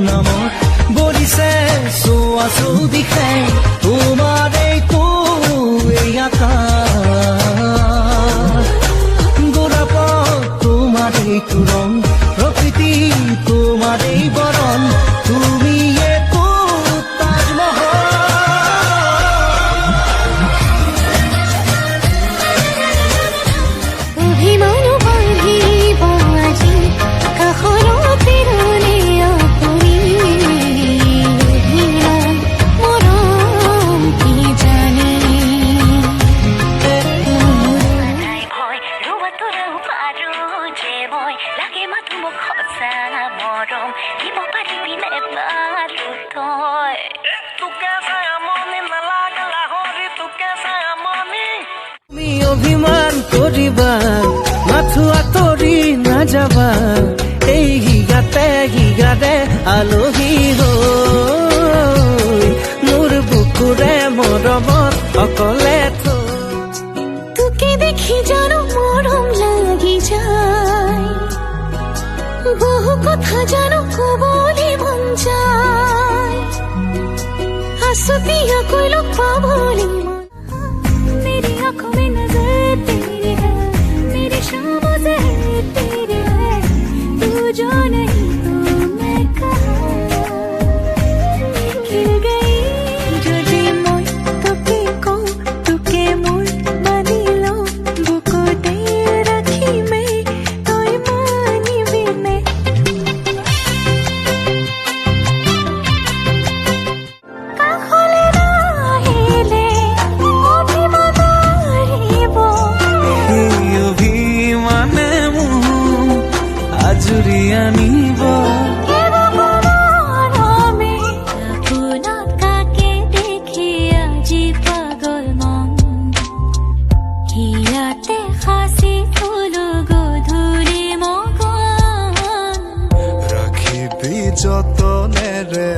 নামত বলিছে চোৱা চৌদিশে তোমাৰ এইটো এই আকাশ গোলাপত তোমাৰ এইটো ৰং প্ৰকৃতি তোমাৰ এই বৰণ তুমি এইটো তাজমহল অভিমানো বান্ধিব আজি কাষৰতে ৰলে আপুনি অভিমান মৰম কি জানে ভয় ৰুৱাটোৰেও পাৰো যে মই লাগে মাথো মোক সঁচা মৰম দিব পাৰিবিনে বাৰু তই তোকে চাই আমনি নালাগে লাহৰি তোকে চাই আমনি তুমি অভিমান কৰিবা মাথো আঁতৰি নাযাবা এই হিগাতে আলহী হৈ মোৰ বুকুৰে মৰমত অকলে থৈ তোকে দেখি জানো মৰম লাগি যায় বহু কথা জানো কবলে মন যায় আছুতীয়া কৈলো পাবলে মন मेरी आंखों में नजर तेरी है मेरी शामों से तेरे है तू जो नहीं तो मैं कहाँ खिल गई যদি মই তোকে কওঁ তোকে মোৰ মানিলো বুকুতে ৰাখিমে তই মানিবিনে কাষলে নাহিলে অভিমান আহিব এই অভিমানে মোক আজৰি আনিব মৰমে আপোনাক কাকে দেখি আজি পাগল মন হিয়াতে সাঁচি থলো গধূলি মগন ৰাখিবি যতনেৰে